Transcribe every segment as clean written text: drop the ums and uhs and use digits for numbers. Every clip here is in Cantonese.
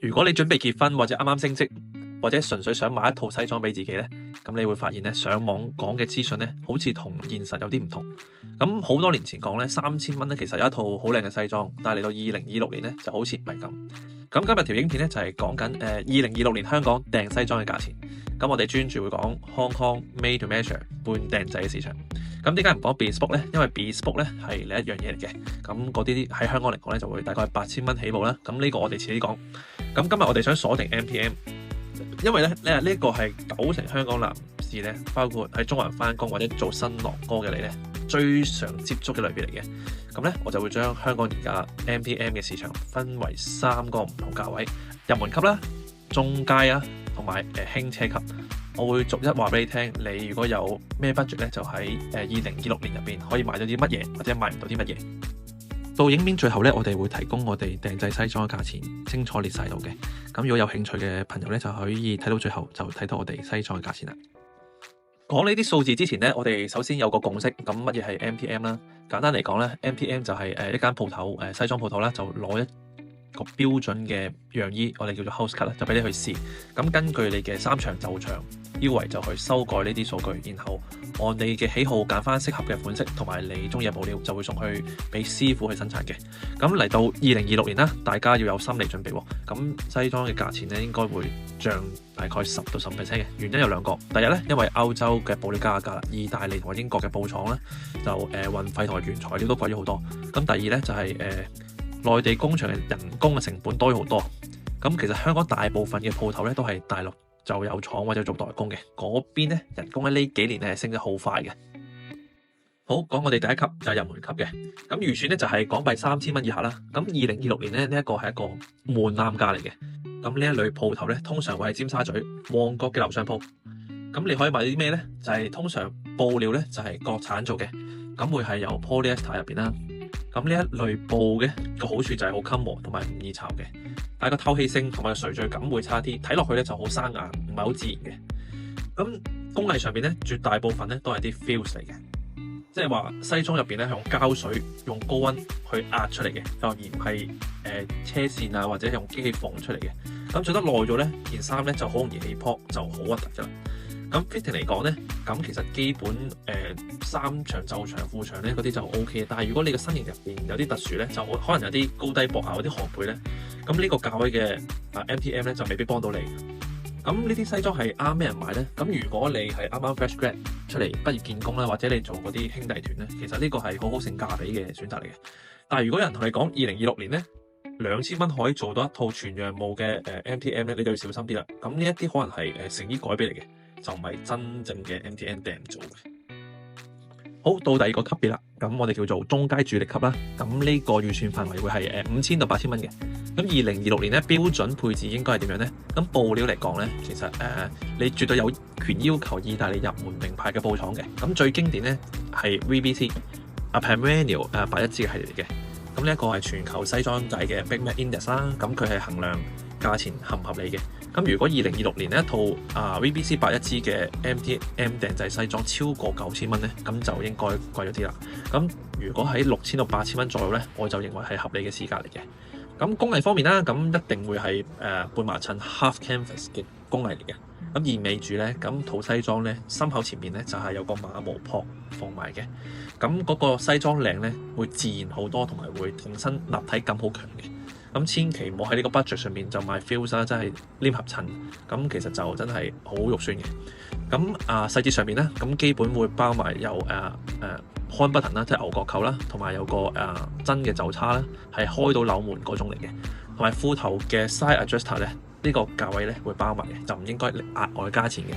如果你準備結婚或者啱啱升職，或者純粹想買一套西裝俾自己咧，咁你會發現咧，上網講嘅資訊咧，好似同現實有啲唔同。咁好多年前講咧，3000蚊咧，其實有一套好靚嘅西裝，但係嚟到2026年咧，就好似唔係咁。咁今日條影片咧就係講緊2026年香港訂西裝嘅價錢。咁我哋專注會講 Hong Kong Made to Measure 半訂製嘅市場。咁點解唔講 Bespoke 咧？因為 Bespoke 咧係另一樣嘢嚟嘅。咁嗰啲喺香港嚟講咧就會大概8000蚊起步啦。咁呢個我哋遲啲講。咁今日我哋想鎖定 MPM，因為咧呢個係90%香港男士咧，包括喺中環返工或者做新郎哥嘅你咧，最常接觸嘅類別嚟嘅。咁咧我就會將香港而家 MPM 嘅市場分為3個唔同價位：入門級啦、中階啊，同埋輕車級。我會逐一話俾你聽，你如果有咩 budget 咧，就喺2026年入邊可以買到啲乜嘢，或者買唔到啲乜嘢。到影片最後咧，我哋會提供我哋訂製西裝嘅價錢，清楚列晒到嘅。咁如果有興趣嘅朋友咧，就可以睇到最後，就睇到我哋西裝嘅價錢啦。講呢啲數字之前咧，我哋首先有個共識，咁乜嘢係 MPM 啦？簡單嚟講咧，MPM 就係一間鋪頭西裝鋪頭啦，就攞一個標準嘅樣衣，我哋叫做 house cut 啦，就俾你去試。咁根據你嘅3長袖長腰圍就去修改呢啲數據，然後按你嘅喜好揀翻適合嘅款式同埋你中意嘅布料，就會送去俾師傅去生產嘅。咁嚟到2026年啦，大家要有心理準備喎。咁西裝嘅價錢咧應該會漲大概10到15%嘅，原因有2個。第一咧，因為歐洲嘅布料加價啦，意大利同埋英國嘅布廠咧就運費同埋原材料都貴咗好多。咁第二咧就係內地工場嘅人工嘅成本多咗好多。咁其實香港大部分嘅鋪頭咧都係大陸就有廠或者做代工嘅，嗰邊咧人工咧呢幾年咧升得好快嘅。好，講我哋第一級就係入門級嘅，咁預算咧就係港幣3000蚊以下啦。咁2026年咧呢一個係一個門檻價嚟嘅。咁呢一類鋪頭咧通常會喺尖沙咀、旺角嘅樓上鋪。咁你可以買啲咩咧？就係通常布料咧就係國產做嘅，咁會係有 polyester 入邊啦。咁呢一類布嘅個好處就係好襟磨同埋唔易巢嘅，但係個透氣性同埋垂墜感會差啲，睇落去咧就好生硬，唔係好自然嘅。咁工藝上邊咧，絕大部分咧都係啲 fuse 嚟嘅，即係話西裝入邊咧用膠水、用高溫去壓出嚟嘅，就而唔係車線啊或者用機器縫出嚟嘅。咁着得耐咗咧，件衫咧就好容易起泡，就好核突㗎啦。咁 fitting 嚟講咧，咁其實基本3長袖長褲長咧嗰啲就 OK， 但係如果你個身形入邊有啲特殊咧，就可能有啲高低膊啊嗰啲寒背咧，咁呢個價位嘅MPM 咧就未必幫到你。咁呢啲西裝係啱咩人買咧？咁如果你係啱啱 fresh grad 出嚟畢業見工啦，或者你做嗰啲兄弟團咧，其實呢個係好好性價比嘅選擇嚟嘅。但係如果有人同你講2026年咧2000蚊可以做到一套全羊毛嘅MPM 咧，你就要小心啲啦。咁呢一啲可能係成衣改俾你嘅，就唔係真正嘅 MPM 訂做嘅。好，到第二個級別啦，咁我哋叫做中階主力級啦。咁呢個預算範圍會係5000到8000蚊嘅。咁2026年咧標準配置應該係點樣咧？咁布料嚟講咧，其實你絕對有權要求意大利入門名牌嘅布廠嘅。咁最經典咧係 VBC Pamaniel 811嘅系列嚟嘅。咁呢一個係全球西裝界嘅 Big Mac Index 啦。咁佢係衡量價錢合唔合理嘅。咁如果2026年一套VBC 811嘅 MTM 訂製西裝超過9000蚊咧，咁就應該貴咗啲啦。咁如果喺6000到8000蚊左右咧，我就認為係合理嘅市價嚟嘅。咁工藝方面啦，咁一定會係半麻襯 half canvas 嘅工藝嚟嘅。咁意味住咧，咁套西裝咧心口前面咧就係有個馬毛撲縫埋嘅。咁嗰個西裝領咧會自然好多，同埋會挺身立體感好強嘅。咁千祈唔好喺呢個 budget 上面就買 fuse 啦，真係黏合襯。咁其實就真係好肉酸嘅。咁細節上面咧，咁基本會包埋有hand button 啦，即係牛角扣啦，同埋有個真嘅袖叉啦，係開到扭門嗰種嚟嘅。同埋褲頭嘅 side adjuster 咧，呢個價位咧會包埋嘅，就唔應該額外加錢嘅。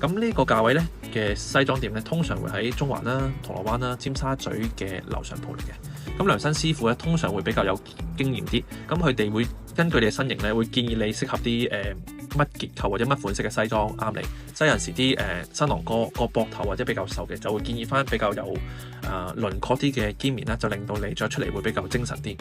咁呢個價位咧嘅西裝店咧，通常會喺中環啦、銅鑼灣啦、尖沙咀嘅樓上鋪嚟嘅。咁量身師傅咧，通常會比較有經驗啲，咁佢哋會根據你嘅身形咧，會建議你適合啲乜結構或者乜款式嘅西裝啱你。即係有陣時啲新郎哥個膊頭或者比較瘦嘅，就會建議翻比較有輪廓啲嘅肩面啦，就令到你着出嚟會比較精神啲。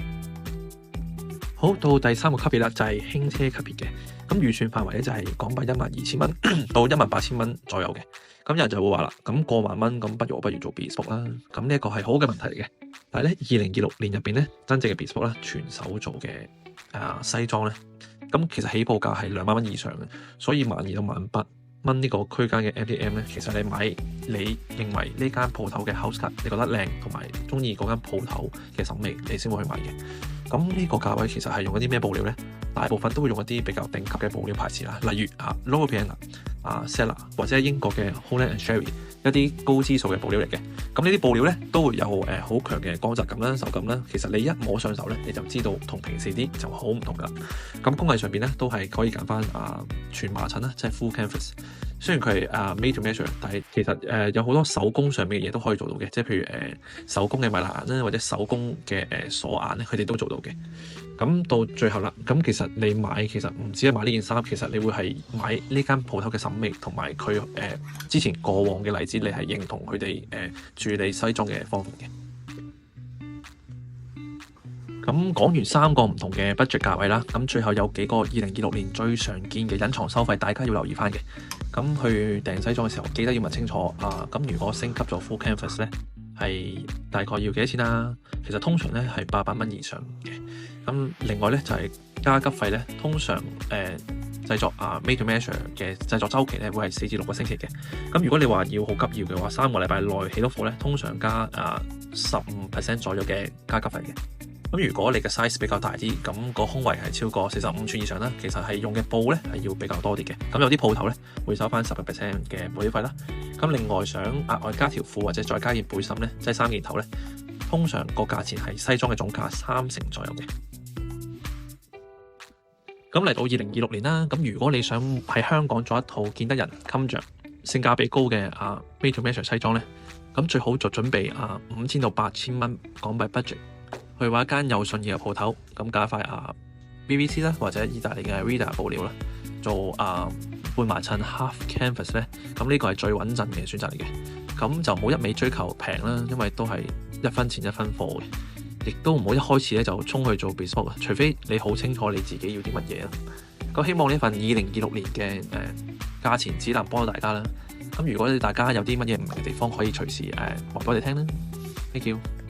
好，到第3個級別啦，就係輕車級別嘅。咁預算範圍咧就係港幣12000蚊到18000蚊左右嘅。咁有人就會話啦，咁過萬蚊，咁不如做 Bespoke 啦。咁呢一個係好嘅問題嚟嘅。但係咧，2026年入邊咧，真正嘅 Bespoke啦，全手做嘅西裝咧，咁其實起步價係2萬蚊以上嘅，所以12,000到18,000呢個區間嘅 MDM 咧，其實你買你認為呢間鋪頭嘅 house cut，你覺得靚同埋中意嗰間鋪頭嘅審美，你先會去買嘅。咁呢個價位其實係用一啲咩布料咧？大部分都會用一啲比較頂級嘅布料牌子啦，例如Loro Piana、Sella 或者英國嘅 Holland & Sherry 一啲高支數嘅布料嚟嘅。咁呢啲布料咧都會有好強嘅光澤感啦、手感啦。其實你一摸上手咧，你就知道同平時啲就好唔同噶啦。咁工藝上邊咧都係可以揀翻全麻襯啦，即係 full canvas。雖然佢係made to measure，但係其實有好多手工上面嘅嘢都可以做到嘅，即係譬如手工嘅米蘭眼啦，或者手工嘅鎖眼咧，佢哋都做到嘅。咁到最後啦，咁其實你買其實唔止係買呢件衫，其實你會係買呢間鋪頭嘅審美同埋佢之前過往嘅例子，你係認同佢哋處理西裝嘅方法嘅。咁講完3個唔同嘅 budget 價位啦，咁最後有幾個2026年最常見嘅隱藏收費，大家要留意翻嘅。咁去訂西裝嘅時候，記得要問清楚咁如果升級咗 full canvas 咧，係大概要幾多錢啊？其實通常咧係800蚊以上嘅。咁另外咧就係加急費咧，通常製作made to measure 嘅製作週期咧會係4至6個星期嘅。咁如果你話要好急要嘅話，3個禮拜內起到貨咧，通常加15% 左右嘅加急費嘅。咁如果你嘅 size 比較大啲，咁個胸圍係超過45寸以上啦，其實係用嘅布咧係要比較多啲嘅。咁有啲鋪頭咧會收翻10% 嘅保險費啦。咁另外想額外加條褲或者再加件背心咧，即係3件頭咧，通常個價錢係西裝嘅總價30%左右嘅。咁嚟到2026年啦，咁如果你想喺香港做一套見得人、襟着、性價比高嘅made to measure 西裝咧，咁最好就準備5,000到8,000蚊港幣 budget。去揾一間有信義嘅鋪頭，咁加塊BBC 啦，或者意大利嘅 Rida 布料啦，做半麻襯 half canvas 咧，咁呢個係最穩陣嘅選擇嚟嘅。咁就唔好一味追求平啦，因為都係1分錢1分貨嘅，亦都唔好一開始咧就衝去做 bespoke啊，除非你好清楚你自己要啲乜嘢啦。咁希望呢份2026年嘅價錢指南幫到大家啦。咁如果大家有啲乜嘢唔明嘅地方，可以隨時話俾我哋聽啦。Thank you。